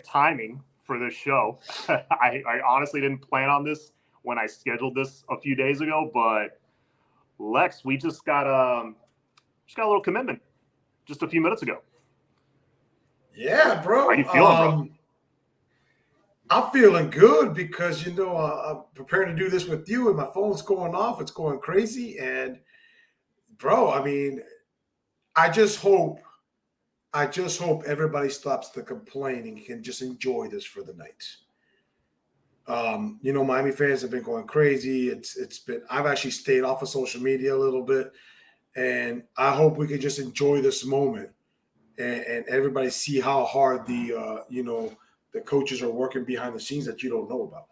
strange timing for this show. I honestly didn't plan on this when I scheduled this a few days ago, but Lex, we just got a little commitment just a few minutes ago. Yeah, bro. How you feeling, bro? I'm feeling good because, I'm preparing to do this with you and my phone's going off. It's going crazy. And, bro, I mean, I just hope everybody stops the complaining and can just enjoy this for the night. Miami fans have been going crazy. I've actually stayed off of social media a little bit, and I hope we can just enjoy this moment and everybody see how hard the coaches are working behind the scenes that you don't know about.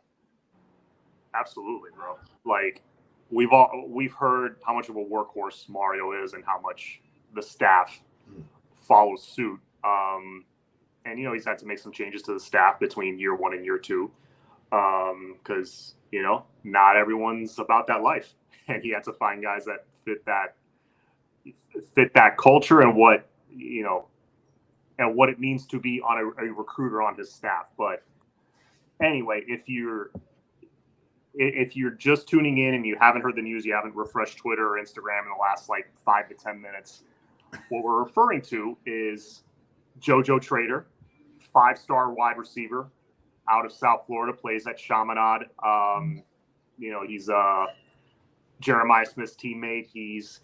Absolutely, bro. Like we've heard how much of a workhorse Mario is and how much the staff follows suit. And he's had to make some changes to the staff between year 1 and year 2. Because not everyone's about that life, and he had to find guys that fit that culture and what it means to be on a recruiter on his staff. But anyway, if you're just tuning in and you haven't heard the news, you haven't refreshed Twitter or Instagram in the last 5 to 10 minutes, what we're referring to is JoJo Trader, 5-star wide receiver out of South Florida, plays at Chaminade. He's Jeremiah Smith's teammate.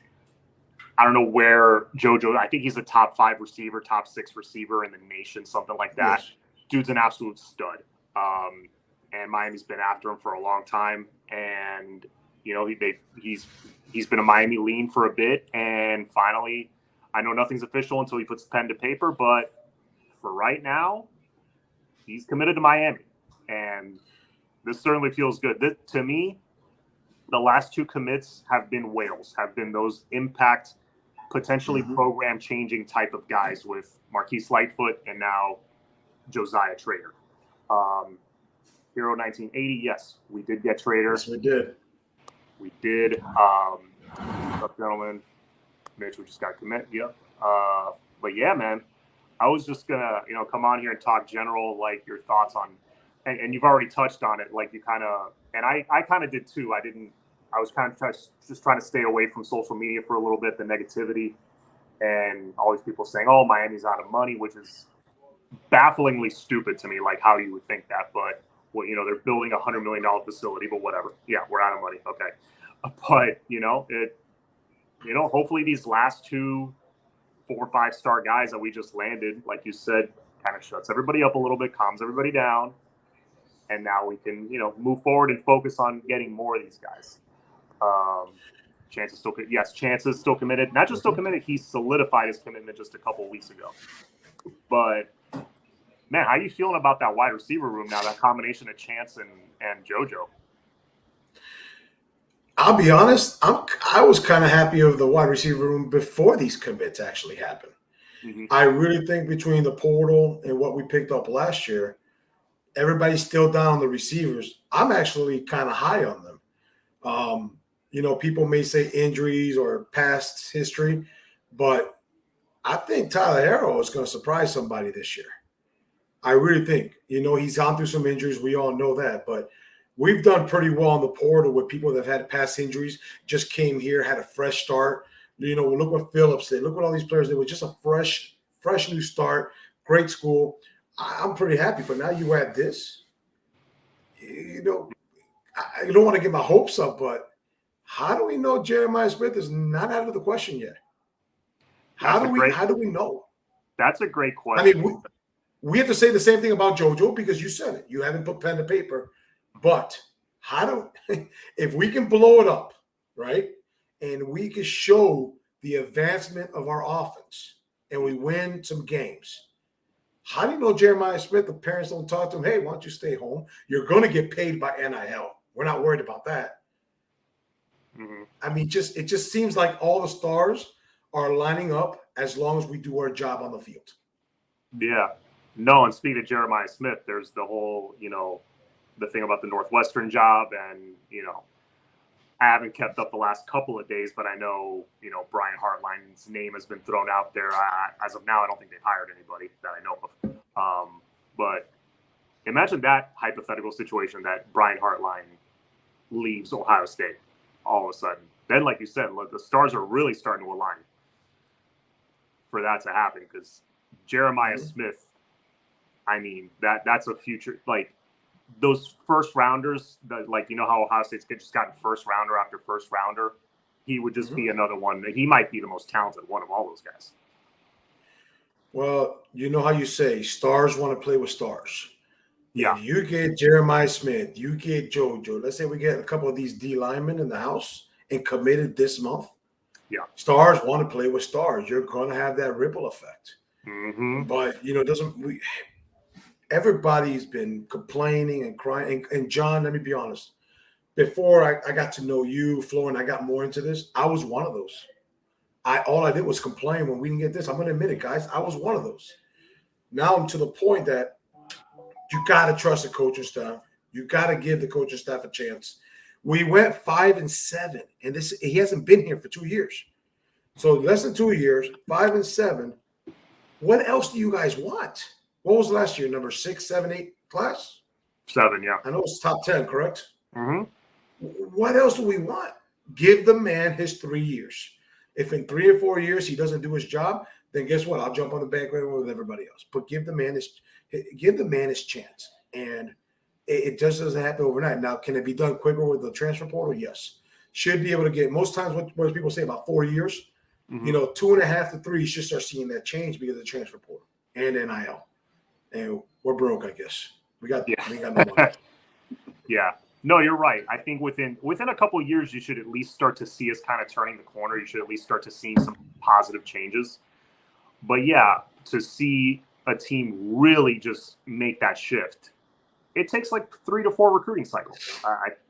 I don't know where JoJo, I think he's a top 5 receiver, top 6 receiver in the nation, something like that. Yes. Dude's an absolute stud. And Miami's been after him for a long time. And, he's been a Miami lean for a bit. And finally, I know nothing's official until he puts pen to paper, but for right now, he's committed to Miami. And this certainly feels good. To me, the last 2 commits have been whales, have been those impact, potentially program-changing type of guys with Marquise Lightfoot and now Josiah Trader. Hero 1980, yes, we did get Trader. Yes, we did. We did. What's up, gentlemen? Mitch, we just got commit. Yep. But yeah, man, I was just gonna, come on here and talk general, your thoughts on, and you've already touched on it, you kind of, and I kind of did too. I was kind of just trying to stay away from social media for a little bit, the negativity, and all these people saying, "Oh, Miami's out of money," which is bafflingly stupid to me. How you would think that, but they're building $100 million facility, but whatever. Yeah, we're out of money. Okay, but hopefully these last 2 4 or 5-star guys that we just landed, like you said, kind of shuts everybody up a little bit, calms everybody down, and now we can move forward and focus on getting more of these guys. Chance is still committed. Not just still committed, he solidified his commitment just a couple of weeks ago. But man, how are you feeling about that wide receiver room now, that combination of Chance and JoJo? I'll be honest, I was kind of happy of the wide receiver room before these commits actually happened. Mm-hmm. I really think between the portal and what we picked up last year, everybody's still down on the receivers. I'm actually kind of high on them. People may say injuries or past history, but I think Tyler Harrell is going to surprise somebody this year. I really think. He's gone through some injuries. We all know that, but we've done pretty well on the portal with people that have had past injuries, just came here, had a fresh start. Look what Phillips did. Look what all these players did. With just a fresh new start, great school. I'm pretty happy. But now you add this, I don't want to get my hopes up, but how do we know Jeremiah Smith is not out of the question yet? How do we know? That's a great question. I mean, we have to say the same thing about JoJo because you said it. You haven't put pen to paper. But if we can blow it up, right, and we can show the advancement of our offense and we win some games, how do you know Jeremiah Smith, the parents don't talk to him, hey, why don't you stay home? You're going to get paid by NIL. We're not worried about that. Mm-hmm. I mean, it just seems like all the stars are lining up as long as we do our job on the field. Yeah. No, and speaking of Jeremiah Smith, there's the whole, the thing about the Northwestern job, and I haven't kept up the last couple of days, but I know Brian Hartline's name has been thrown out there. As of now, I don't think they've hired anybody that I know of. But Imagine that hypothetical situation that Brian Hartline leaves Ohio State all of a sudden. Then, like you said, look, the stars are really starting to align for that to happen because Jeremiah Smith, I mean, that's a future, like those first rounders, like, you know how Ohio State's just gotten first rounder after first rounder? He would just be another one. He might be the most talented one of all those guys. Well, you know how you say stars want to play with stars. Yeah. If you get Jeremiah Smith, you get JoJo. Let's say we get a couple of these D linemen in the house and committed this month. Yeah. Stars want to play with stars. You're going to have that ripple effect. But, everybody's been complaining and crying. And John, let me be honest. Before I got to know you, Flo, and I got more into this, I was one of those. All I did was complain when we didn't get this. I'm going to admit it, guys. I was one of those. Now I'm to the point that you got to trust the coaching staff. You got to give the coaching staff a chance. We went 5-7, and he hasn't been here for 2 years. So less than 2 years, 5-7. What else do you guys want? What was last year? Number 6, 7, 8 class? 7, yeah. I know it's top 10, correct? Mm-hmm. What else do we want? Give the man his 3 years. If in 3 or 4 years he doesn't do his job, then guess what? I'll jump on the bandwagon with everybody else. But give the man his chance. And it just doesn't happen overnight. Now, can it be done quicker with the transfer portal? Yes. Should be able to get, most times what people say about 4 years, 2.5 to 3, you should start seeing that change because of the transfer portal and NIL. And we're broke, I guess. We got no money. Yeah. No, you're right. I think within a couple of years, you should at least start to see us kind of turning the corner. You should at least start to see some positive changes. But yeah, to see a team really just make that shift, it takes like 3 to 4 recruiting cycles.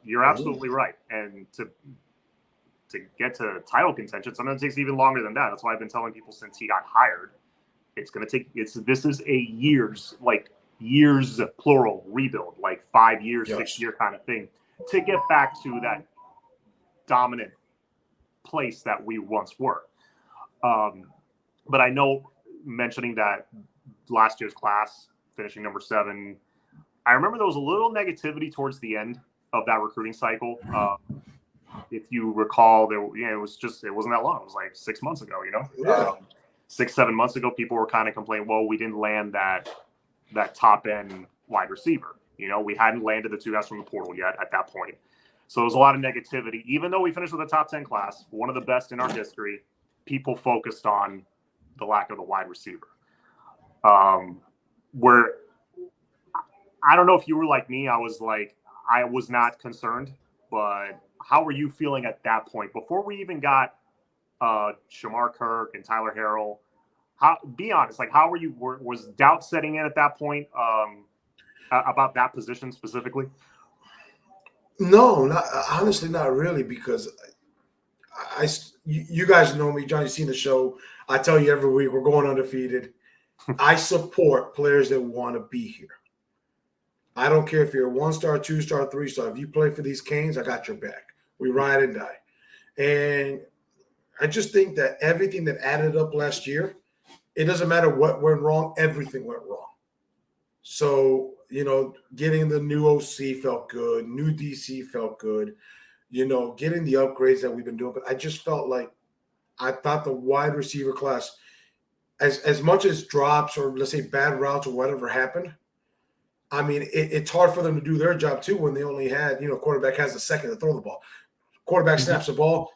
You're absolutely right. And to get to title contention, sometimes it takes even longer than that. That's why I've been telling people since he got hired, it's going to take. This is a years plural rebuild, like 5 years, 6 year kind of thing, to get back to that dominant place that we once were. But I know, mentioning that last year's class finishing number 7, I remember there was a little negativity towards the end of that recruiting cycle. If you recall, it wasn't that long. It was like 6 months ago. 6-7 months ago, people were kind of complaining, well, we didn't land that top end wide receiver. We hadn't landed the 2 guys from the portal yet at that point. So there was a lot of negativity. Even though we finished with a top 10 class, one of the best in our history, people focused on the lack of the wide receiver. Where I don't know if you were like me, I was not concerned, but how were you feeling at that point before we even got Shamar Kirk and Tyler Harrell? Be honest, how were you? Was doubt setting in at that point about that position specifically? No, honestly, not really, because you guys know me, John. You've seen the show. I tell you every week we're going undefeated. I support players that want to be here. I don't care if you're a 1-star, 2-star, 3-star. If you play for these Canes, I got your back. We ride and die. And I just think that everything that added up last year, it doesn't matter what went wrong, everything went wrong. So, getting the new OC felt good, new DC felt good, getting the upgrades that we've been doing. But I just felt like I thought the wide receiver class, as much as drops or let's say bad routes or whatever happened, I mean, it's hard for them to do their job too when they only had, quarterback has a second to throw the ball. Quarterback snaps the ball,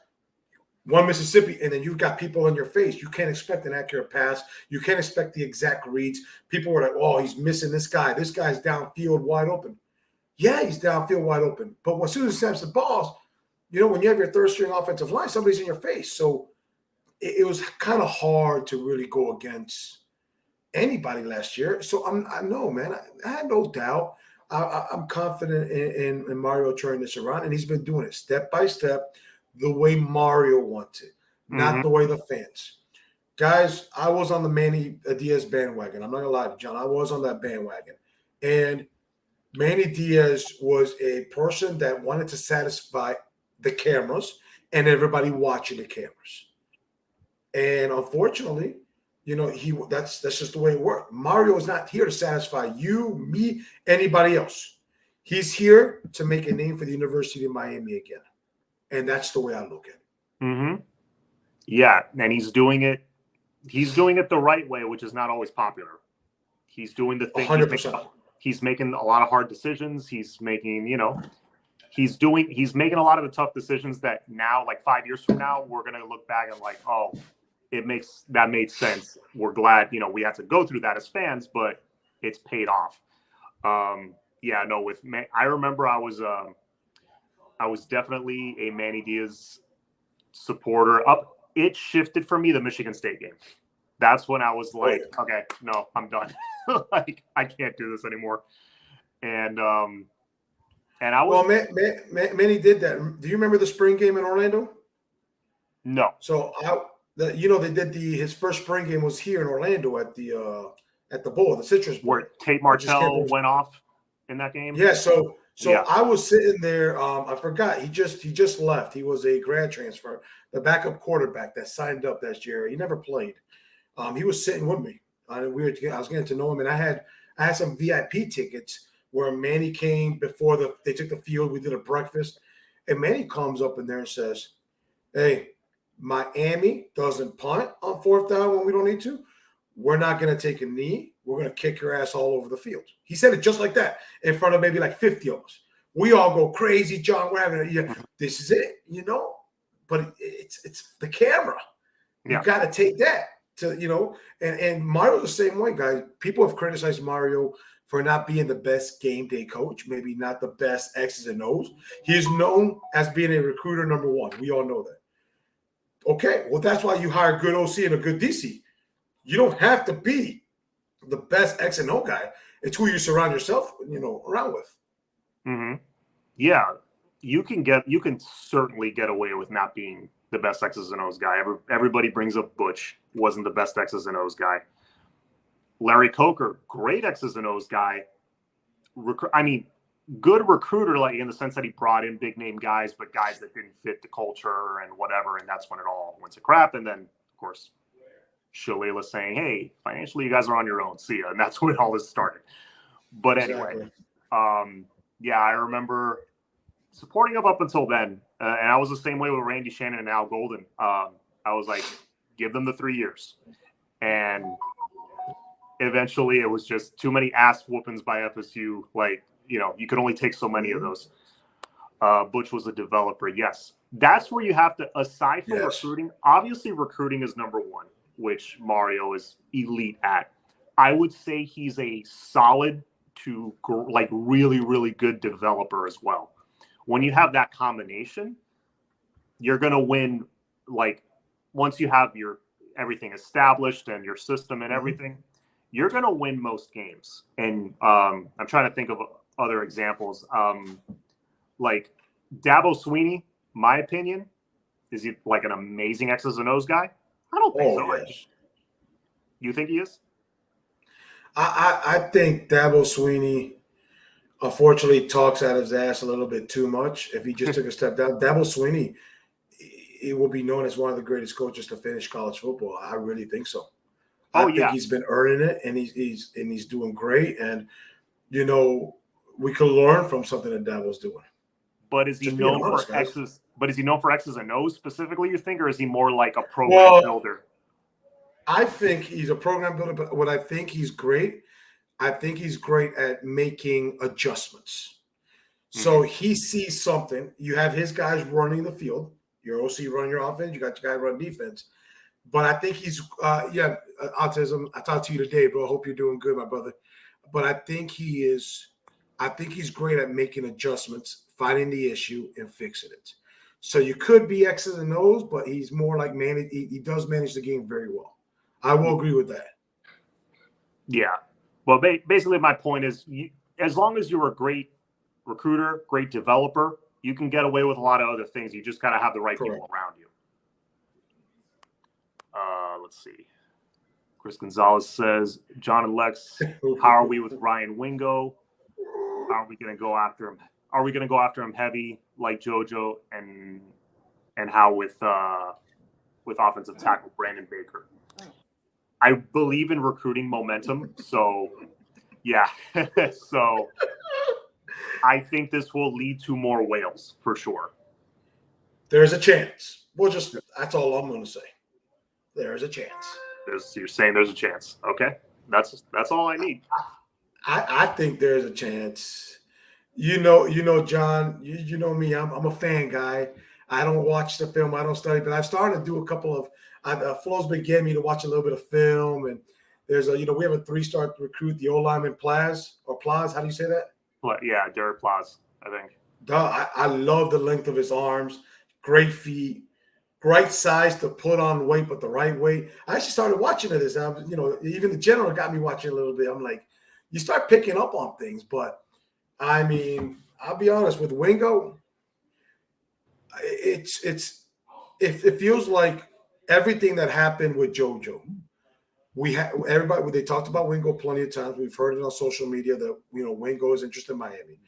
one Mississippi, and then you've got people in your face. You can't expect an accurate pass. You can't expect the exact reads. People were like, oh, he's missing this guy. This guy's downfield wide open. Yeah, he's downfield wide open. But as soon as he snaps the balls, when you have your third string offensive line, somebody's in your face. So it was kind of hard to really go against anybody last year. So I know, man, I had no doubt. I'm confident in Mario turning this around, and he's been doing it step by step, the way Mario wants it, not the way the fans. Guys, I was on the Manny Diaz bandwagon. I'm not gonna lie to you, John. I was on that bandwagon, and Manny Diaz was a person that wanted to satisfy the cameras and everybody watching the cameras. And unfortunately, that's just the way it works. Mario is not here to satisfy you, me, anybody else. He's here to make a name for the University of Miami again. And that's the way I look at it. Mm-hmm. Yeah, and he's doing it the right way, which is not always popular. He's doing the thing. 100%. He's making a lot of hard decisions. He's making, he's making a lot of the tough decisions that now, like 5 years from now, we're going to look back and like, oh, that made sense. We're glad, we had to go through that as fans, but it's paid off. I remember I was definitely a Manny Diaz supporter. It shifted for me the Michigan State game. That's when I was like, okay, no, I'm done. Like, I can't do this anymore. And I was. Well, Manny did that. Do you remember the spring game in Orlando? No. So they did his first spring game was here in Orlando at the bowl, the Citrus Bowl, where Tate Martell went off in that game. Yeah. So I was sitting there. I forgot. He just left. He was a grad transfer, the backup quarterback that signed up that year. He never played. He was sitting with me. I was getting to know him, and I had some VIP tickets where Manny came before they took the field. We did a breakfast, and Manny comes up in there and says, "Hey, Miami doesn't punt on 4th down when we don't need to. We're not going to take a knee. We're going to kick your ass all over the field." He said it just like that in front of maybe like 50 of us. We all go crazy, John. We're having this is it, But it's the camera. You got to take that to and Mario's the same way, guys. People have criticized Mario for not being the best game day coach, maybe not the best X's and O's. He's known as being a recruiter number one. We all know that. Okay, well, that's why you hire a good OC and a good DC. You don't have to be the best X and O guy. It's who you surround yourself, around with. Mm-hmm. Yeah, you can certainly get away with not being the best X's and O's guy. Everybody brings up Butch, wasn't the best X's and O's guy. Larry Coker, great X's and O's guy. Good recruiter, like in the sense that he brought in big name guys, but guys that didn't fit the culture and whatever. And that's when it all went to crap. And then, of course, Shalala saying, "Hey, financially, you guys are on your own. See ya." And that's when all this started. But anyway, I remember supporting him up until then. And I was the same way with Randy Shannon and Al Golden. I was like, give them the 3 years. And eventually it was just too many ass whoopings by FSU. Like, you could only take so many of those. Butch was a developer. Yes. That's where you have to, aside from recruiting, obviously recruiting is number one, which Mario is elite at. I would say he's a solid to like really, really good developer as well. When you have that combination, you're going to win. Like, once you have everything established and your system and everything, you're going to win most games. And I'm trying to think of other examples. Like Dabo Swinney, my opinion, is he like an amazing X's and O's guy? I don't think so. Yes. You think he is? I think Dabo Swinney, unfortunately, talks out of his ass a little bit too much. If he just took a step down, Dabo Swinney, it will be known as one of the greatest coaches to finish college football. I really think so. I think he's been earning it, and he's doing great. And we could learn from something that Dabo's doing. But is he known for X's? But is he known for X's and O's specifically? You think, or is he more like a program builder? I think he's a program builder, but what I think he's great at making adjustments. So he sees something. You have his guys running the field. Your OC run your offense. You got your guy run defense. But I think he's autism. I talked to you today, bro. I hope you're doing good, my brother. But I think he's great at making adjustments, finding the issue, and fixing it. So you could be X's and O's, but he's more like he does manage the game very well. I will agree with that. Yeah. Well, basically my point is, as long as you're a great recruiter, great developer, you can get away with a lot of other things. You just got to have the right people around you. Let's see. Chris Gonzalez says, John and Lex, how are we with Ryan Wingo? How are we going to go after him? Are we going to go after him heavy like JoJo, and how with offensive tackle Brandon Baker? I believe in recruiting momentum. So, yeah. So I think this will lead to more whales for sure. There's a chance. That's all I'm going to say. There's a chance. You're saying there's a chance. Okay. That's all I need. I think there's a chance. You know, John, you know me. I'm a fan guy. I don't watch the film. I don't study, but I've started to do a couple of Flo's been getting me to watch a little bit of film. And there's we have a 3-star recruit, the old lineman Plaz. How do you say that? Yeah, Derek Plaz, I think. I love the length of his arms, great feet, right size to put on weight, but the right weight. I actually started watching this. Even the general got me watching a little bit. I'm like, you start picking up on things. But I mean, I'll be honest with Wingo. It feels like everything that happened with JoJo. They talked about Wingo plenty of times. We've heard it on social media that Wingo is interested in Miami.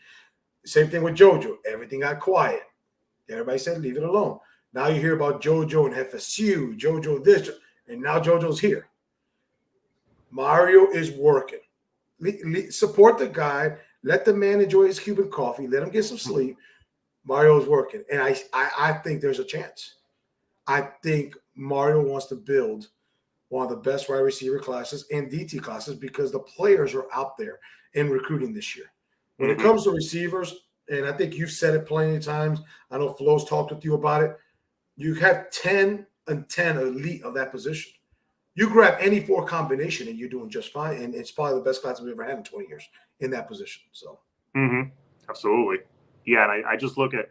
Same thing with JoJo. Everything got quiet. Everybody said, leave it alone. Now you hear about JoJo and FSU, JoJo this, and now JoJo's here. Mario is working. Support the guy. Let the man enjoy his Cuban coffee. Let him get some sleep. Mario is working. And I think there's a chance. I think Mario wants to build one of the best wide receiver classes and DT classes because the players are out there in recruiting this year. When it comes to receivers, and I think you've said it plenty of times, I know Flo's talked with you about it, you have 10 and 10 elite of that position. You grab any 4 combination and you're doing just fine, and it's probably the best class we've ever had in 20 years in that position. So, Absolutely. Yeah, and I just look at,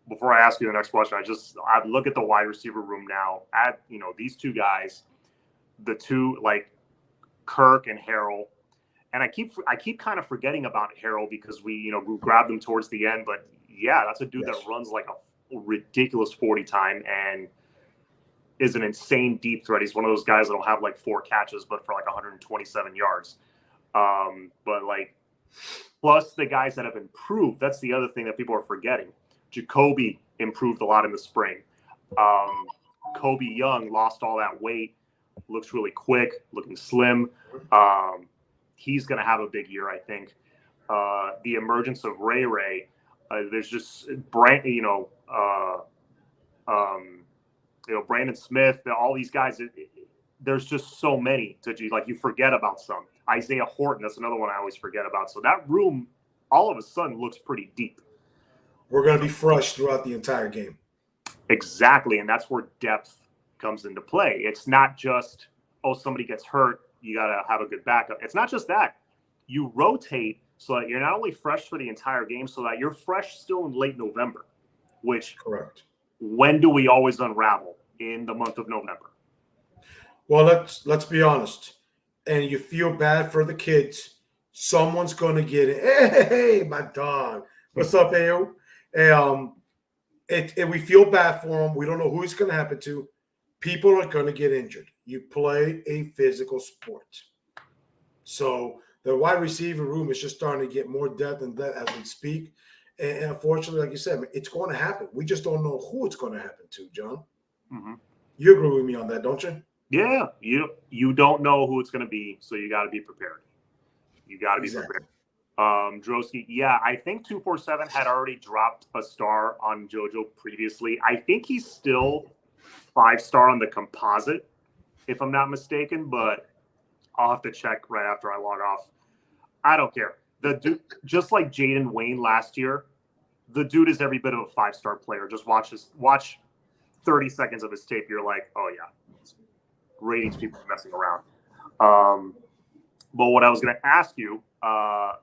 before I ask you the next question, I look at the wide receiver room now at, these two guys, the two, like Kirk and Harrell. And I keep kind of forgetting about Harrell because we grabbed him towards the end. But yeah, that's a dude that runs like a ridiculous 40 time and is an insane deep threat. He's one of those guys that'll have like 4 catches, but for like 127 yards. But like, plus the guys that have improved. That's the other thing that people are forgetting. Jacoby improved a lot in the spring. Kobe Young lost all that weight, looks really quick, looking slim. He's going to have a big year, I think. The emergence of Ray, there's just Brandon Smith, all these guys. There's just so many you forget about some. Isaiah Horton, that's another one I always forget about. So that room, all of a sudden, looks pretty deep. We're going to be fresh throughout the entire game. Exactly, and that's where depth comes into play. It's not just, somebody gets hurt, you got to have a good backup. It's not just that. You rotate so that you're not only fresh for the entire game, so that you're fresh still in late November, which, correct. When do we always unravel? In the month of November. Well, let's be honest. And you feel bad for the kids. Someone's going to get it. Hey, my dog. What's up, Ayo? We feel bad for them. We don't know who it's going to happen to. People are going to get injured. You play a physical sport. So the wide receiver room is just starting to get more depth and depth as we speak. And unfortunately, like you said, it's going to happen. We just don't know who it's going to happen to, John. You agree with me on that, don't you? Yeah. You don't know who it's going to be, so you got to be prepared. You got to be prepared. Drosky, yeah, I think 247 had already dropped a star on JoJo previously. I think he's still 5-star on the composite, if I'm not mistaken, but I'll have to check right after I log off. I don't care. The dude, just like Jaden Wayne last year, the dude is every bit of a 5-star player. Just watch 30 seconds of his tape. You're like, oh yeah, ratings people are messing around. But what I was going to ask you, now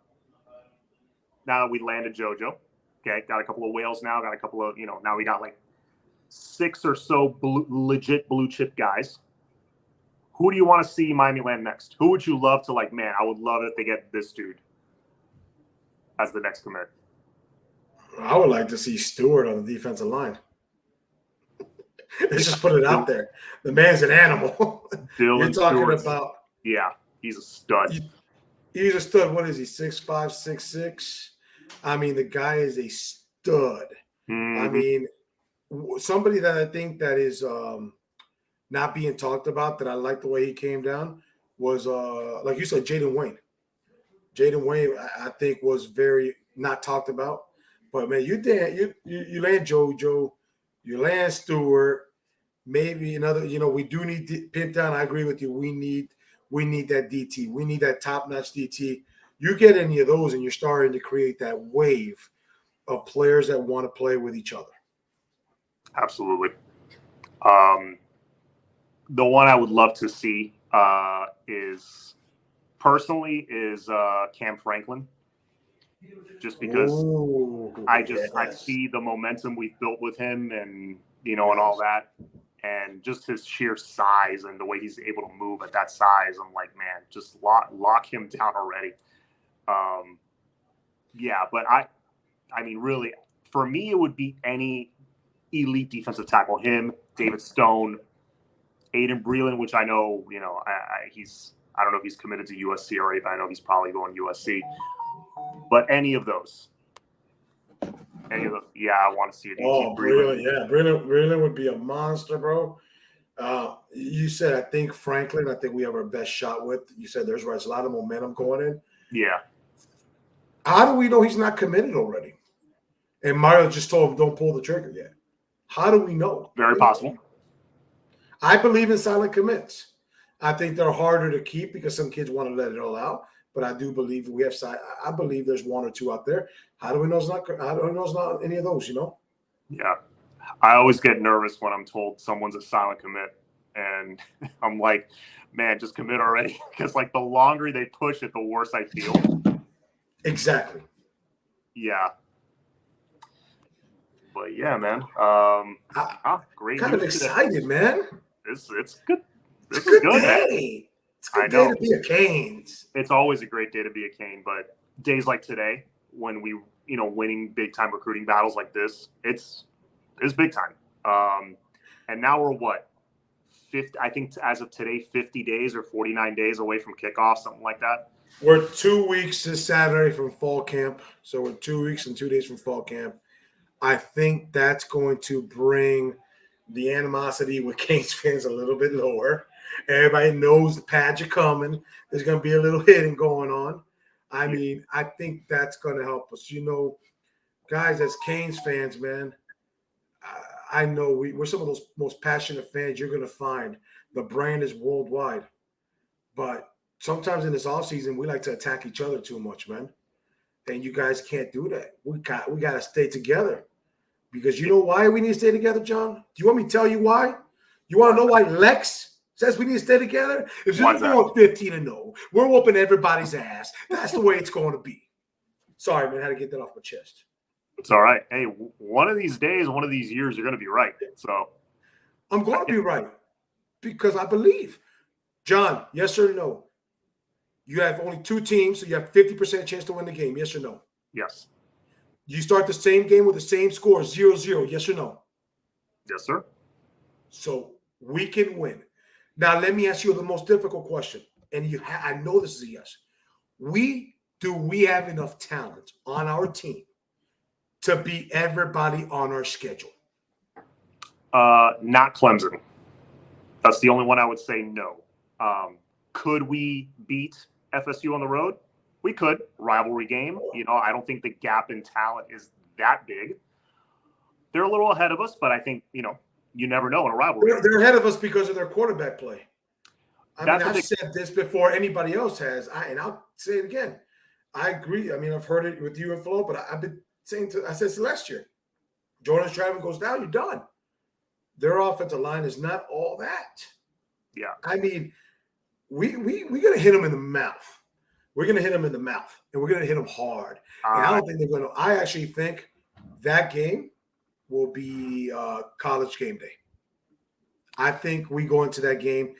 that we landed JoJo, okay, got a couple of whales now, got a couple of, now we got like 6 or so legit blue chip guys. Who do you want to see Miami land next? Who would you love to man, I would love if they get this dude as the next commit. I would like to see Stewart on the defensive line. Let's just put it out there. The man's an animal. You're talking about. Yeah, he's a stud. He's a stud. What is he, 6'5", 6'6"? I mean, the guy is a stud. I mean, somebody that I think that is not being talked about that I like the way he came down was, like you said, Jaden Wayne. Jaden Wayne, I think, was very not talked about. But, man, you land JoJo, you land Stewart, maybe another, we do need pimp down. I agree with you. We need that DT. We need that top-notch DT. You get any of those, and you're starting to create that wave of players that want to play with each other. Absolutely. The one I would love to see is Cam Franklin, just because I see the momentum we've built with him, and and all that, and just his sheer size and the way he's able to move at that size. I'm like, man, just lock him down already. But I mean, really, for me, it would be any elite defensive tackle. Him, David Stone, Aiden Breland, which I know, I don't know if he's committed to USC already, but I know he's probably going to USC. But any of those. I want to see it. Breland would be a monster, bro. You said, I think Franklin, I think we have our best shot with. You said there's a lot of momentum going in. Yeah. How do we know he's not committed already? And Mario just told him, don't pull the trigger yet. How do we know? Very possible. I believe in silent commits. I think they're harder to keep because some kids want to let it all out. But I do believe I believe there's one or two out there. How do we know it's not? How do we know it's not any of those? Yeah, I always get nervous when I'm told someone's a silent commit, and I'm like, man, just commit already. Because the longer they push it, the worse I feel. Exactly. Yeah. But yeah, man. Great. Kind of excited, today. Man. It's good. It's a good day. It's a good day to be a Canes. It's always a great day to be a Cane, but days like today, when we, winning big time recruiting battles like this, it's big time. And now we're what? 50, I think as of today, 50 days or 49 days away from kickoff, something like that. We're 2 weeks this Saturday from fall camp. So we're 2 weeks and 2 days from fall camp. I think that's going to bring the animosity with Canes fans a little bit lower. Everybody knows the pads are coming. There's going to be a little hitting going on. I mean, I think that's going to help us. Guys, as Canes fans, man, I know we're some of those most passionate fans you're going to find. The brand is worldwide. But sometimes in this offseason, we like to attack each other too much, man. And you guys can't do that. We got to stay together. Because you know why we need to stay together, John? Do you want me to tell you why? You want to know why Lex says we need to stay together? If we're going 15-0, we're whooping everybody's ass. That's the way it's going to be. Sorry, man, I had to get that off my chest. It's all right. Hey, one of these days, one of these years, you're going to be right. So I'm going to be right because I believe. John, yes or no? You have only 2 teams, so you have 50% chance to win the game. Yes or no? Yes. You start the same game with the same score, 0-0. Yes or no? Yes, sir. So we can win. Now, let me ask you the most difficult question. And I know this is a yes. Do we have enough talent on our team to beat everybody on our schedule? Not Clemson. That's the only one I would say no. Could we beat FSU on the road? We could. Rivalry game. I don't think the gap in talent is that big. They're a little ahead of us, but I think, you never know in a rivalry. They're ahead of us because of their quarterback play. I've said this before anybody else has, and I'll say it again. I agree. I mean, I've heard it with you and Flo, but I've been saying I said this last year. Jordan Travis goes down, you're done. Their offensive line is not all that. Yeah. I mean, we're going to hit them in the mouth. We're going to hit them in the mouth, and we're going to hit them hard. And I don't think they're going to – I actually think that game will be college game day. I think we go into that game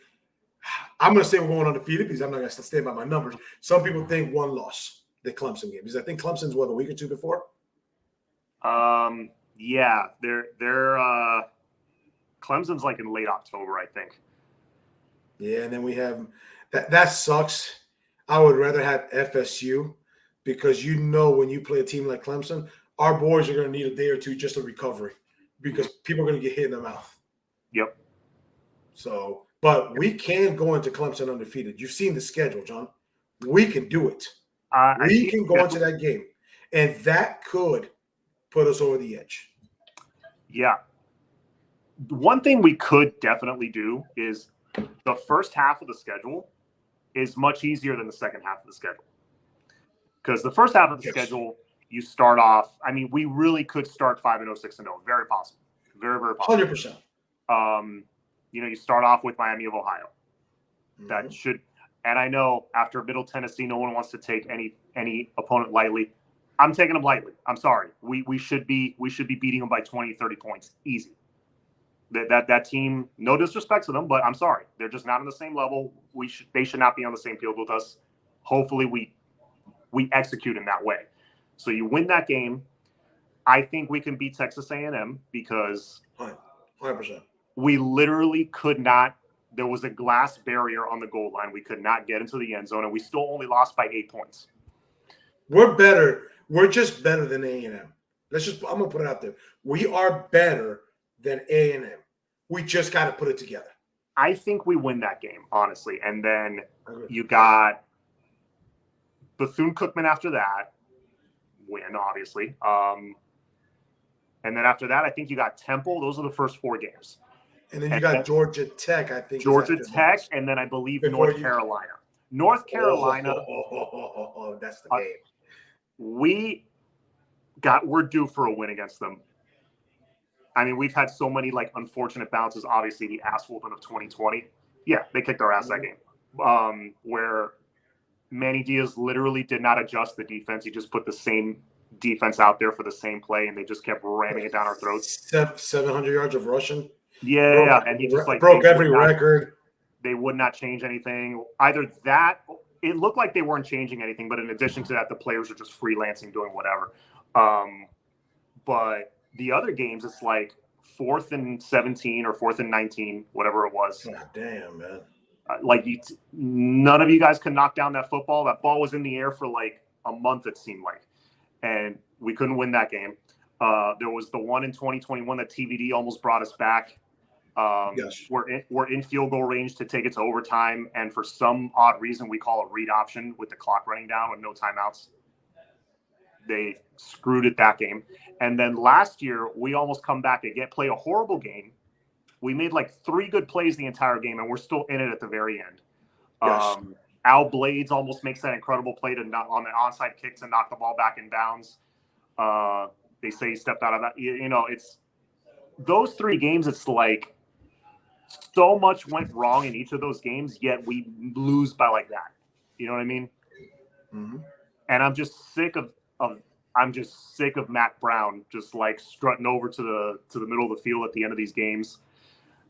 – I'm going to say we're going undefeated because I'm not going to stay by my numbers. Some people think 1 loss, the Clemson game. Because I think Clemson's, a week or 2 before? Yeah. They're Clemson's in late October, I think. Yeah, and then we have – that sucks. I would rather have FSU because when you play a team like Clemson, our boys are going to need a day or two just a recovery because people are going to get hit in the mouth. Yep. So, but we can go into Clemson undefeated. You've seen the schedule, John. We can do it. We can go into that game, and that could put us over the edge. Yeah. One thing we could definitely do is the first half of the schedule is much easier than the second half of the schedule. Because the first half of the schedule, you start off, I mean, we really could start 5-0, 6-0. Very possible. Very, very possible. 100%. You start off with Miami of Ohio. Mm-hmm. That should, and I know after Middle Tennessee, no one wants to take any opponent lightly. I'm taking them lightly. I'm sorry. We should be beating them by 20, 30 points. Easy. That team, no disrespect to them, but I'm sorry. They're just not on the same level. They should not be on the same field with us. Hopefully we execute in that way. So you win that game. I think we can beat Texas A&M because 100%. We literally could not. There was a glass barrier on the goal line. We could not get into the end zone, and we still only lost by 8 points. We're better. We're just better than A&M. I'm gonna put it out there. We are better than A&M. We just got to put it together. I think we win that game, honestly. And then you got Bethune-Cookman after that. Win, obviously. And then after that, I think you got Temple. Those are the first 4 games. And then you got Georgia Tech, I think. Georgia Tech, and then I believe North Carolina. North Carolina. That's the game. We're due for a win against them. I mean, we've had so many unfortunate bounces. Obviously, the ass whooping of 2020. Yeah, they kicked our ass that game. Where Manny Diaz literally did not adjust the defense. He just put the same defense out there for the same play, and they just kept ramming it down our throats. 700 yards of rushing. Yeah, and he just broke every record. They would not change anything. Either that, it looked like they weren't changing anything, but in addition to that, the players are just freelancing, doing whatever. But the other games, it's 4th and 17 or 4th and 19, whatever it was. God damn, man. None of you guys could knock down that football. That ball was in the air for a month, it seemed like. And we couldn't win that game. There was the one in 2021 that TVD almost brought us back. Yes. We're in field goal range to take it to overtime. And for some odd reason, we call a read option with the clock running down with no timeouts. They screwed it that game. And then last year, we almost come back again, play a horrible game. We made 3 good plays the entire game, and we're still in it at the very end. Yes. Al Blades almost makes that incredible play on the onside kick to knock the ball back in bounds. They say he stepped out of that. It's those 3 games. It's so much went wrong in each of those games, yet we lose by that. You know what I mean? Mm-hmm. And I'm just sick of Matt Brown just strutting over to the middle of the field at the end of these games.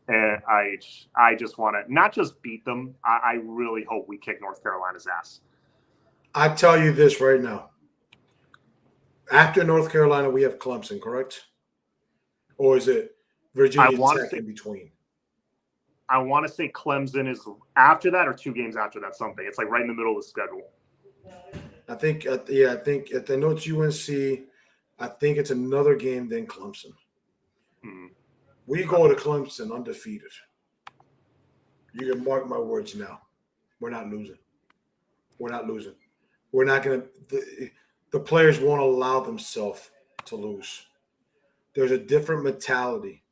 And I just want to not just beat them. I really hope we kick North Carolina's ass. I tell you this right now. After North Carolina, we have Clemson, correct? Or is it Virginia Tech in between? I want to say Clemson is after that or 2 games after that something. It's right in the middle of the schedule. I think I know it's UNC. I think it's another game than Clemson. Hmm. We go to Clemson undefeated. You can mark my words now. We're not losing. We're not losing. We're not going to – the players won't allow themselves to lose. There's a different mentality.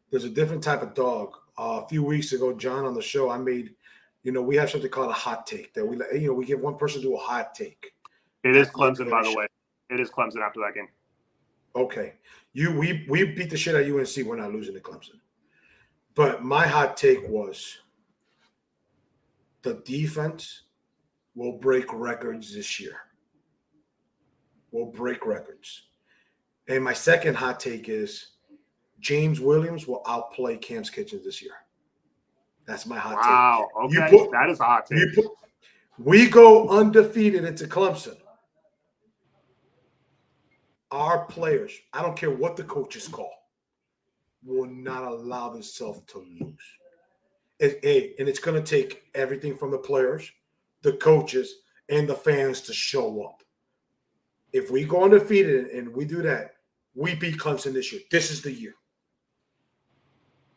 There's a different type of dog. A few weeks ago, John, on the show, I made – we have something called a hot take that we give one person to do a hot take. It is Clemson, by the way. It is Clemson after that game. Okay. We beat the shit out of UNC. We're not losing to Clemson. But my hot take was the defense will break records this year. Will break records. And my second hot take is James Williams will outplay Cam's Kitchens this year. That's my hot take. Wow. Okay. That is a hot take. We go undefeated into Clemson. Our players, I don't care what the coaches call, will not allow themselves to lose. And it's going to take everything from the players, the coaches, and the fans to show up. If we go undefeated and we do that, we beat Clemson this year. This is the year.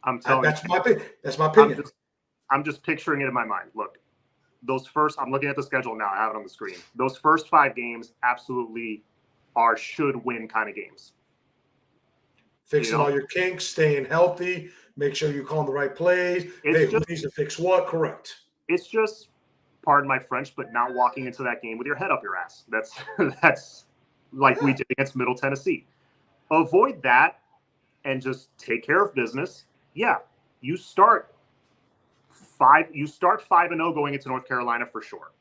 I'm telling That's you. That's my opinion. I'm just picturing it in my mind. Look, I'm looking at the schedule now. I have it on the screen. Those first 5 games absolutely are should win kind of games. Fixing all your kinks, staying healthy, make sure you're calling the right plays. Who needs to fix what? Correct. It's just, pardon my French, but not walking into that game with your head up your ass. That's like we did against Middle Tennessee. Avoid that and just take care of business. Yeah, you start 5-0 going into North Carolina for sure.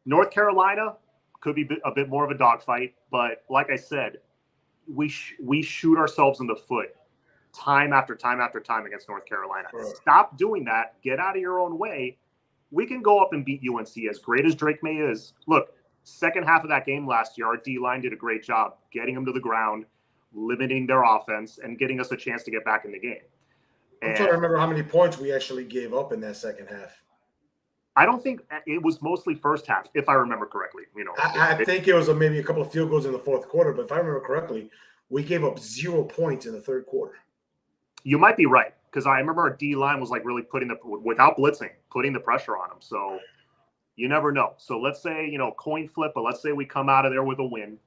North Carolina could be a bit more of a dogfight, but like I said, we shoot ourselves in the foot time after time after time against North Carolina. Right. Stop doing that. Get out of your own way. We can go up and beat UNC. As great as Drake May is, look, second half of that game last year, our D-line did a great job getting them to the ground, limiting their offense, and getting us a chance to get back in the game. I'm trying to remember how many points we actually gave up in that second half. I don't think it was mostly first half, if I remember correctly. I think it was maybe a couple of field goals in the fourth quarter, but if I remember correctly, we gave up 0 points in the third quarter. You might be right, because I remember our D-line was like really without blitzing, putting the pressure on them. So you never know. So let's say, coin flip, but let's say we come out of there with a win.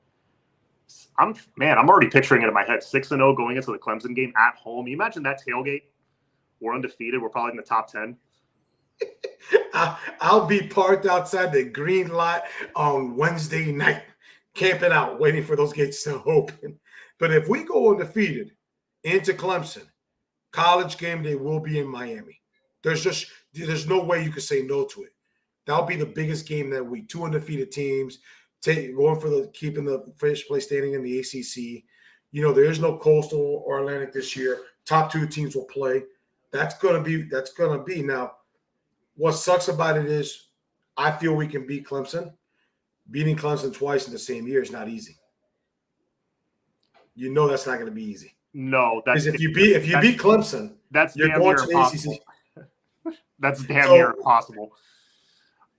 I'm already picturing it in my head. 6-0 going into the Clemson game at home. You imagine that tailgate? We're undefeated. We're probably in the top 10. I'll be parked outside the green lot on Wednesday night, camping out, waiting for those gates to open. But if we go undefeated into Clemson, college game day will be in Miami. There's no way you could say no to it. That'll be the biggest game that week. 2 undefeated teams going for keeping the first place standing in the ACC. There is no Coastal or Atlantic this year. Top 2 teams will play. That's gonna be now. What sucks about it is I feel we can beat Clemson. Beating Clemson twice in the same year is not easy. That's not going to be easy. No, because if you beat Clemson, you're going to the ACC. That's damn near impossible.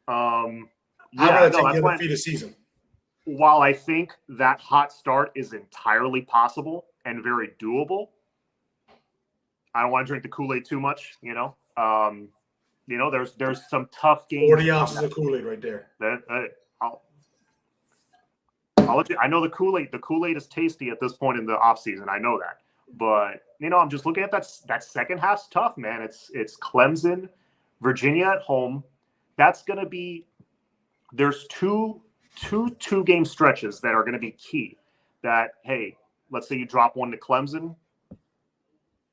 I'm going to take the undefeated season. While I think that hot start is entirely possible and very doable, I don't want to drink the Kool-Aid too much. There's some tough games. 40 ounces of Kool-Aid right there. I'll let you. I know the Kool-Aid is tasty at this point in the offseason. I know that, but I'm just looking at that second half's tough, man. It's Clemson, Virginia at home. That's gonna be. There's two game stretches that are gonna be key. That let's say you drop one to Clemson,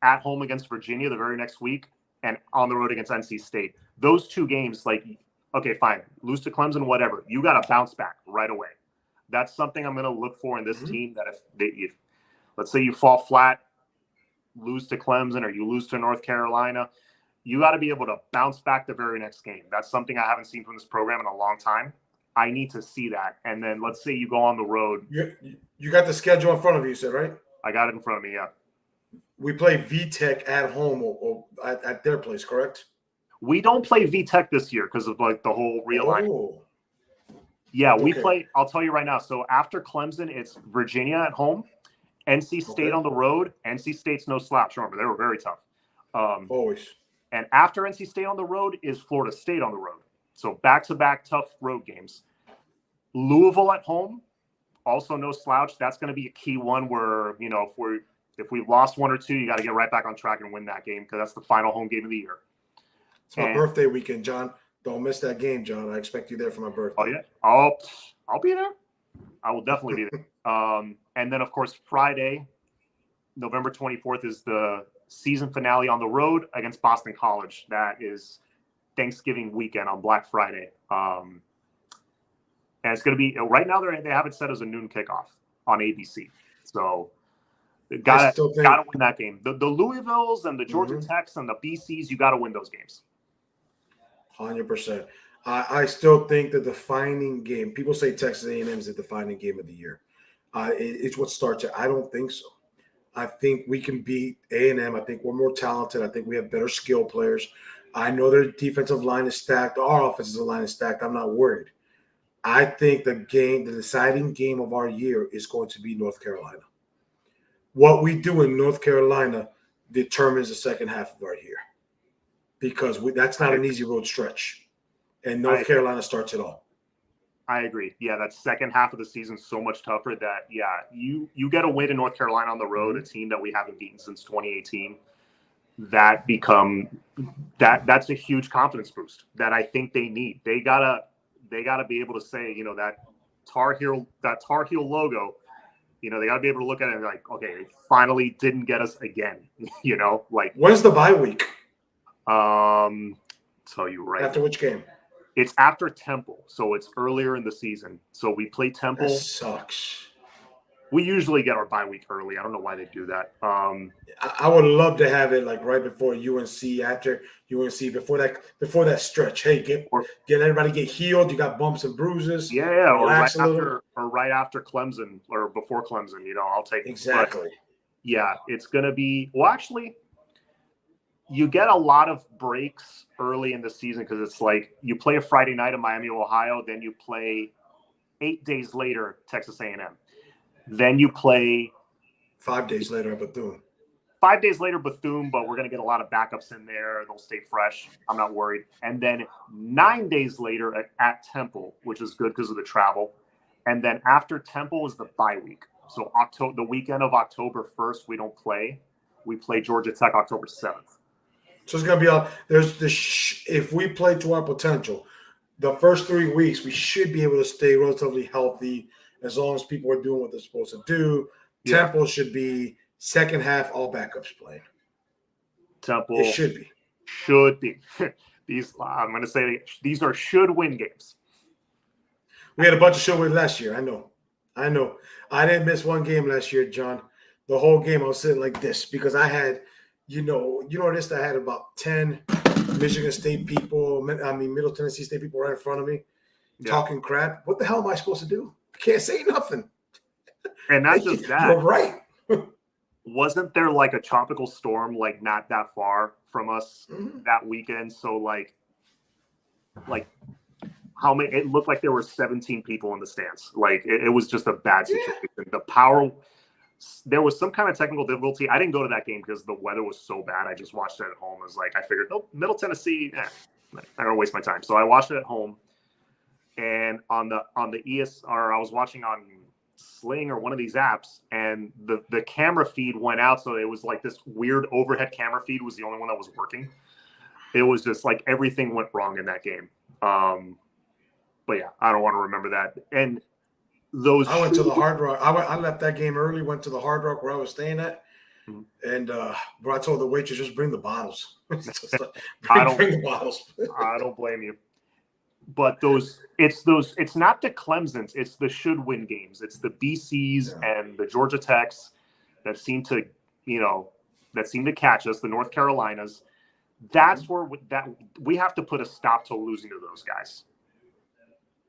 at home against Virginia the very next week, and on the road against NC State. Those 2 games, okay, fine, lose to Clemson, whatever. You got to bounce back right away. That's something I'm going to look for in this team. That if let's say you fall flat, lose to Clemson, or you lose to North Carolina, you got to be able to bounce back the very next game. That's something I haven't seen from this program in a long time. I need to see that. And then let's say you go on the road. You got the schedule in front of you, you said, right? I got it in front of me, yeah. We play VTech at home or at their place, correct? We don't play VTech this year because of the whole realignment. Oh. Yeah, we play. I'll tell you right now. So after Clemson, it's Virginia at home, NC State on the road. NC State's no slouch. Remember, they were very tough. Always. And after NC State on the road is Florida State on the road. So back-to-back tough road games. Louisville at home, also no slouch. That's going to be a key one where if we've lost 1 or 2, you got to get right back on track and win that game because that's the final home game of the year. It's my birthday weekend, John. Don't miss that game, John. I expect you there for my birthday. Oh, yeah? I'll be there. I will definitely be there. And then, of course, Friday, November 24th is the season finale on the road against Boston College. That is Thanksgiving weekend on Black Friday. And it's going to be – right now they have it set as a noon kickoff on ABC. So – Got to win that game. The Louisvilles and the Georgia Techs and the BCs, you got to win those games. 100%. I still think the defining game. People say Texas A&M is the defining game of the year. It's what starts it. I don't think so. I think we can beat A&M. I think we're more talented. I think we have better skill players. I know their defensive line is stacked. Our offensive line is stacked. I'm not worried. I think the deciding game of our year is going to be North Carolina. What we do in North Carolina determines the second half right here, because that's not an easy road stretch, and North Carolina starts it all. I agree. Yeah, that second half of the season so much tougher that, you get a win in North Carolina on the road, a team that we haven't beaten since 2018. That's a huge confidence boost that I think they need. They gotta be able to say, that Tar Heel logo, they gotta be able to look at it and be like, okay, they finally didn't get us again. Like, when's the bye week? Tell you right. After which game? It's after Temple, so it's earlier in the season. So we play Temple. That sucks. We usually get our bye week early. I don't know why they do that. I would love to have it like right before UNC, after UNC, before that stretch. Hey, get everybody get healed. You got bumps and bruises. Yeah, or right after Clemson or before Clemson. I'll take exactly. But yeah, it's gonna be actually. You get a lot of breaks early in the season because it's like you play a Friday night in Miami, Ohio, then you play 8 days later Texas A&M. Then you play 5 days later at Bethune. 5 days later Bethune, but we're going to get a lot of backups in there. They'll stay fresh. I'm not worried. And then 9 days later at Temple, which is good because of the travel. And then after Temple is the bye week. So the weekend of October 1st, we don't play. We play Georgia Tech October 7th. So it's going to be if we play to our potential, the first 3 weeks, we should be able to stay relatively healthy as long as people are doing what they're supposed to do. Yeah. Temple should be second half, all backups playing. Temple. It should be. Should be. I'm going to say these are should-win games. We had a bunch of should-win last year. I know. I didn't miss one game last year, John. The whole game I was sitting like this because I had – I had about 10 Michigan State people, Middle Tennessee State people right in front of me talking crap. What the hell am I supposed to do? I can't say nothing. And not just that. You're right. Wasn't there like a tropical storm like not that far from us that weekend? So like how many? It looked like there were 17 people in the stands. Like it was just a bad situation. The power. There was some kind of technical difficulty. I didn't go to that game because the weather was so bad. I just watched it at home. I was like, I figured, Middle Tennessee, I don't waste my time. So I watched it at home, and on the ESR, I was watching on Sling or one of these apps, and the camera feed went out. So it was like this weird overhead camera feed was the only one that was working. It was just like everything went wrong in that game. But yeah, I don't want to remember that. And I went to the Hard Rock. I left that game early, went to the Hard Rock where I was staying at. And I told the waitress, just bring the bottles. bring the bottles. I don't blame you. But it's not the Clemsons, it's the should-win games. It's the BCs and the Georgia Techs that seem to catch us, the North Carolinas. That's where we have to put a stop to losing to those guys.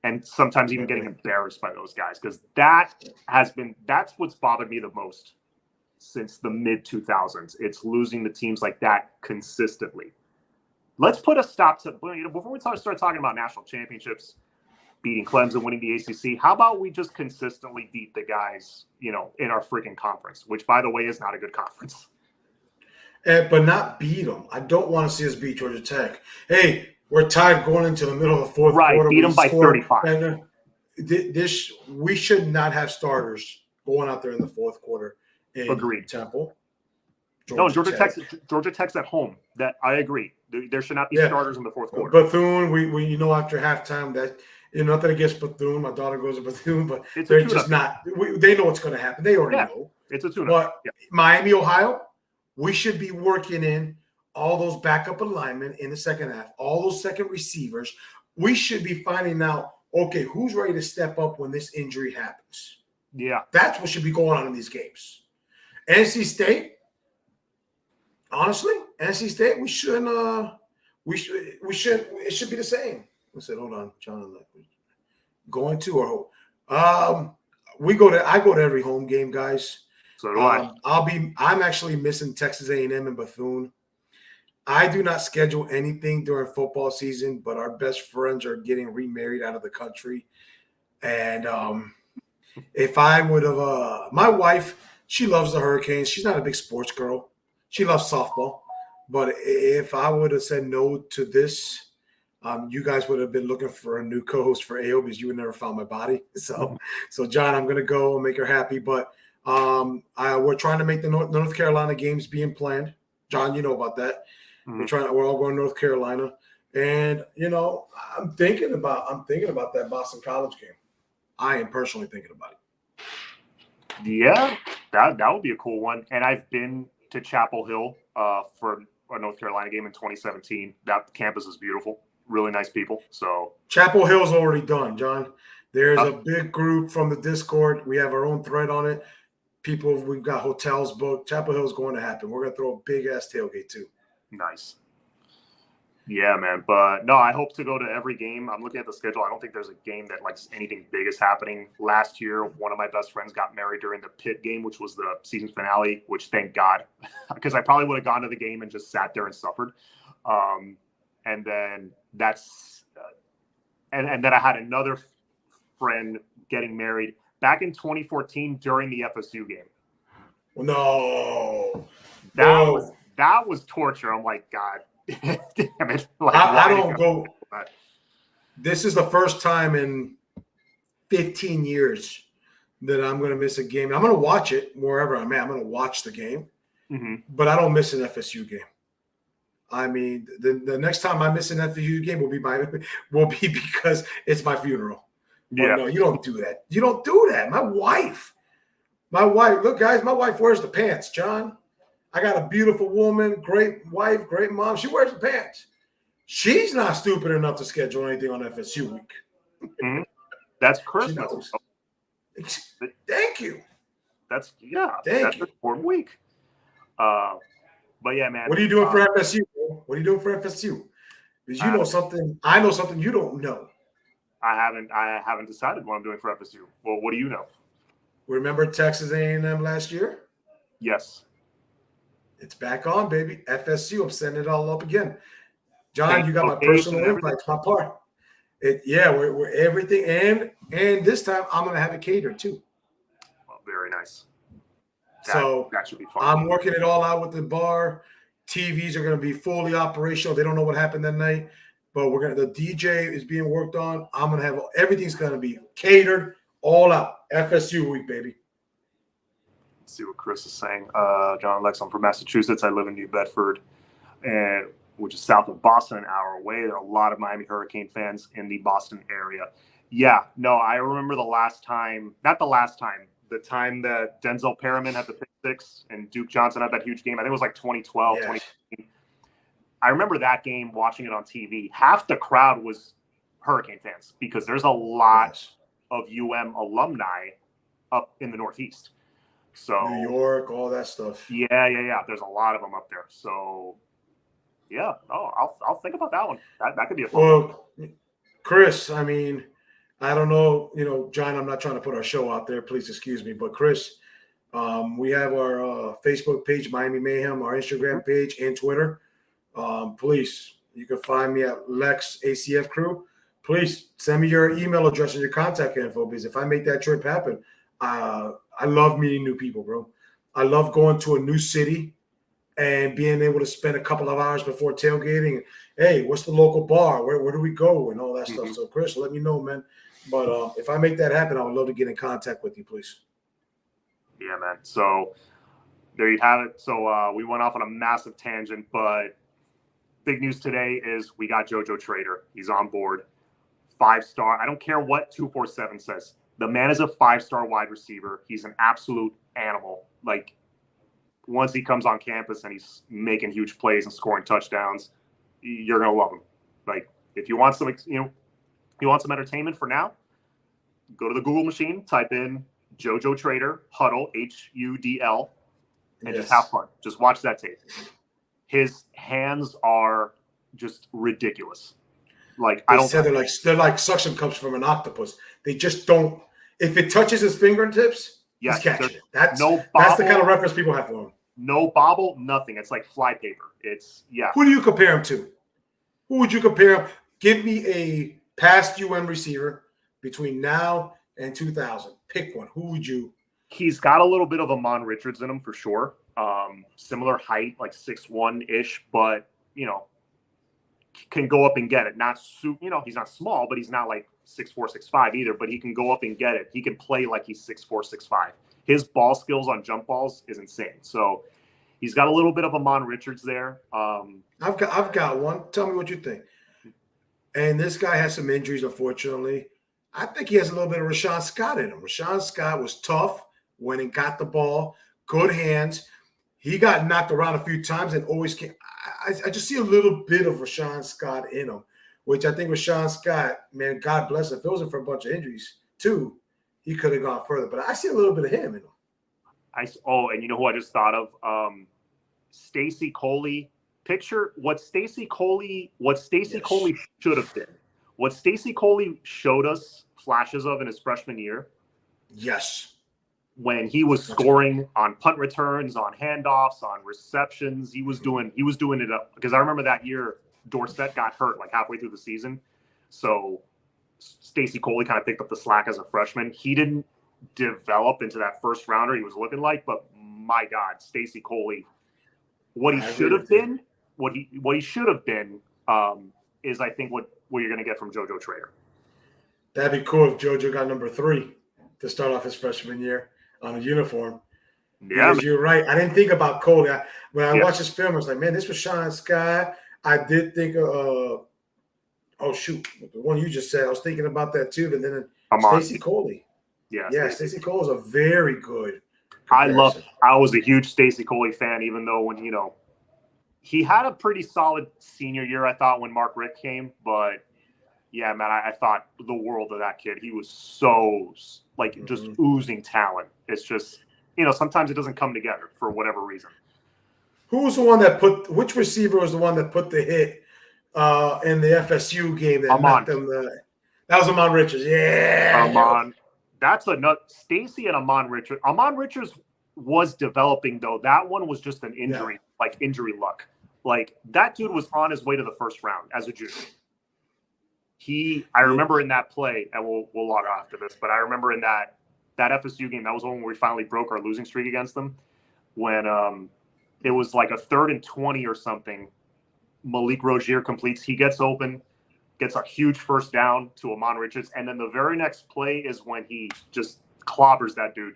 And sometimes even getting embarrassed by those guys, because that's what's bothered me the most since the mid-2000s. It's losing to teams like that consistently. Let's put a stop to, before we start talking about national championships, beating Clemson, winning the ACC, how about we just consistently beat the guys, in our freaking conference, which, by the way, is not a good conference. But not beat them. I don't want to see us beat Georgia Tech. Hey, we're tied going into the middle of the fourth quarter. Right, beat them by 35. And we should not have starters going out there in the fourth quarter. Agreed. Temple. Georgia Tech's at home. That I agree. There should not be starters in the fourth quarter. Bethune, we after halftime that nothing against Bethune. My daughter goes to Bethune, but they're just not. They know what's going to happen. They already know. It's a tune-up. But Miami, Ohio, we should be working in all those backup alignment in the second half, all those second receivers. We should be finding out, okay, who's ready to step up when this injury happens. Yeah. That's what should be going on in these games. NC State, honestly, we shouldn't it should be the same. I said, hold on, John. Going to or I go to every home game, guys. So do I. I'm actually missing Texas A&M and Bethune. I do not schedule anything during football season, but our best friends are getting remarried out of the country. And if I would have my wife, she loves the Hurricanes. She's not a big sports girl. She loves softball. But if I would have said no to this, you guys would have been looking for a new co-host for AO because you would never found my body. So John, I'm going to go and make her happy. But we're trying to make the North Carolina games being planned. John, you know about that. Mm-hmm. We're all going to North Carolina. And, I'm thinking about that Boston College game. I am personally thinking about it. Yeah, that would be a cool one. And I've been to Chapel Hill for a North Carolina game in 2017. That campus is beautiful. Really nice people. So Chapel Hill's already done, John. There's a big group from the Discord. We have our own thread on it. We've got hotels booked. Chapel Hill's going to happen. We're going to throw a big ass tailgate too. Nice. Yeah, man. But no, I hope to go to every game. I'm looking at the schedule. I don't think there's a game that like anything big is happening. Last year, one of my best friends got married during the Pitt game, which was the season finale, which thank God, because I probably would have gone to the game and just sat there and suffered. And then and then I had another friend getting married back in 2014 during the FSU game. No. That was torture. I'm like, God. Damn it. Like, I don't go. This is the first time in 15 years that I'm going to miss a game. I'm going to watch it wherever I'm at. I'm going to watch the game, but I don't miss an FSU game. I mean, the next time I miss an FSU game will be because it's my funeral. Yeah. No, you don't do that. You don't do that. My wife, look, guys, my wife wears the pants, John. I got a beautiful woman, great wife, great mom. She wears the pants. She's not stupid enough to schedule anything on FSU week. Mm-hmm. That's Christmas. Thank you. That's an important week. But yeah, man. What are you doing for FSU? Bro? What are you doing for FSU? Because you know something. I know something you don't know. I haven't decided what I'm doing for FSU. Well, what do you know? Remember Texas A&M last year? Yes. It's back on, baby. FSU. I'm setting it all up again. John, you got my personal invites, my part. We're everything, and this time I'm gonna have it catered too. Well, very nice. That should be fun. I'm working it all out with the bar. TVs are gonna be fully operational. They don't know what happened that night, but the DJ is being worked on. I'm gonna have everything's gonna be catered all out. FSU week, baby. Let's see what Chris is saying. John Lex, I'm from Massachusetts. I live in New Bedford, which is south of Boston, an hour away. There are a lot of Miami Hurricane fans in the Boston area. Yeah, no, I remember the time that Denzel Perriman had the pick six and Duke Johnson had that huge game. I think it was like 2012, 2015. I remember that game, watching it on TV. Half the crowd was Hurricane fans because there's a lot of alumni up in the Northeast. So New York, all that stuff. Yeah. There's a lot of them up there. So yeah, I'll think about that one. That could be a fun one. Chris, I mean, I don't know, John, I'm not trying to put our show out there. Please excuse me. But Chris, we have our Facebook page, Miami Mayhem, our Instagram page, and Twitter. Please, you can find me at Lex ACF Crew. Please send me your email address and your contact info because if I make that trip happen, I love meeting new people, bro. I love going to a new city and being able to spend a couple of hours before tailgating. Hey, what's the local bar? Where do we go? And all that stuff. So, Chris, let me know, man. But if I make that happen, I would love to get in contact with you, please. Yeah, man. So there you have it. So we went off on a massive tangent, but big news today is we got JoJo Trader. He's on board. 5-star. I don't care what 247 says. The man is a 5-star wide receiver. He's an absolute animal. Like, once he comes on campus and he's making huge plays and scoring touchdowns, you're gonna love him. Like, if you want some, you want some entertainment for now, go to the Google machine, type in JoJo Trader Huddle, HUDL, and just have fun. Just watch that tape. His hands are just ridiculous. Like, they're like suction cups from an octopus. They just don't. If it touches his fingertips, he's catching it. That's the kind of reference people have for him. No bobble, nothing. It's like flypaper. Who do you compare him to? Who would you compare him? Give me a past UM receiver between now and 2000. Pick one. Who would you? He's got a little bit of Amon Richards in him for sure. similar height, like 6'1" but can go up and get it. Not he's not small, but he's not like 6'4", 6'5" either. But he can go up and get it. He can play like he's 6'4", 6'5". His ball skills on jump balls is insane. So he's got a little bit of Amon Richards there. I've got one. Tell me what you think. And this guy has some injuries, unfortunately. I think he has a little bit of Rashawn Scott in him. Rashawn Scott was tough, went and got the ball, good hands. He got knocked around a few times and always came. I just see a little bit of Rashawn Scott in him, which I think Rashawn Scott, man, God bless him. If it wasn't for a bunch of injuries, too, he could have gone further. But I see a little bit of him in him. And you know who I just thought of? Stacey Coley. Picture what Stacey Coley should have been. What Stacey Coley showed us flashes of in his freshman year. Yes. When he was scoring on punt returns, on handoffs, on receptions, he was doing it up. Because I remember that year Dorsett got hurt like halfway through the season. So Stacey Coley kind of picked up the slack as a freshman. He didn't develop into that first rounder he was looking like, but my God, Stacey Coley, what he should have been is I think what you're going to get from JoJo Trader. That'd be cool if JoJo got number 3 to start off his freshman year on a uniform. Yeah, because you're right. I didn't think about Coley. When I watched this film, I was like, man, this was Sean Sky. I did think of, the one you just said. I was thinking about that too. But then Stacey Coley. Yeah, Stacey Coley is a very good comparison. I was a huge Stacey Coley fan, even though when, he had a pretty solid senior year, I thought, when Mark Richt came. But, yeah, man, I thought the world of that kid. He was so, just oozing talent. It's just, sometimes it doesn't come together for whatever reason. Who was the one that which receiver was the one that put the hit in the FSU game that knocked them? That was Amon Richards. Yeah. Amon. That's a nut. Stacey and Amon Richards. Amon Richards was developing, though. That one was just an injury, injury luck. That dude was on his way to the first round as a junior. I remember in that play, and we'll log off after this, but I remember in that FSU game, that was when we finally broke our losing streak against them, when it was like a 3rd and 20 or something. Malik Rozier completes. He gets open, gets a huge first down to Amon Richards, and then the very next play is when he just clobbers that dude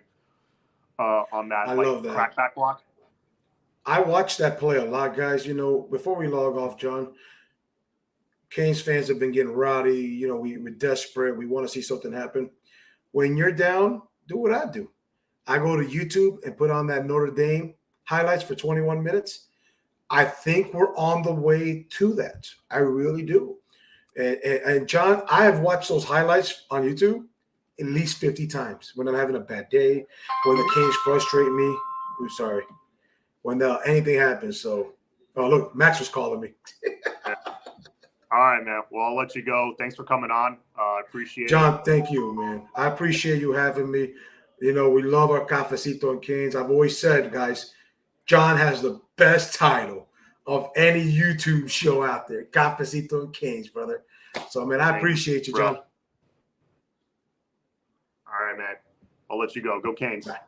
on that crackback block. I watched that play a lot, guys. Before we log off, John, Canes fans have been getting rowdy. We're desperate. We want to see something happen. When you're down, do what I do. I go to YouTube and put on that Notre Dame highlights for 21 minutes. I think we're on the way to that. I really do. And John, I have watched those highlights on YouTube at least 50 times when I'm having a bad day, when the Canes frustrate me. I'm sorry. When anything happens. So, look, Max was calling me. All right, man. Well, I'll let you go. Thanks for coming on. I appreciate it. John, thank you, man. I appreciate you having me. We love our Cafecito and Canes. I've always said, guys, John has the best title of any YouTube show out there. Cafecito and Canes, brother. So, man, I appreciate you, John. All right, man. I'll let you go. Go Canes. Bye.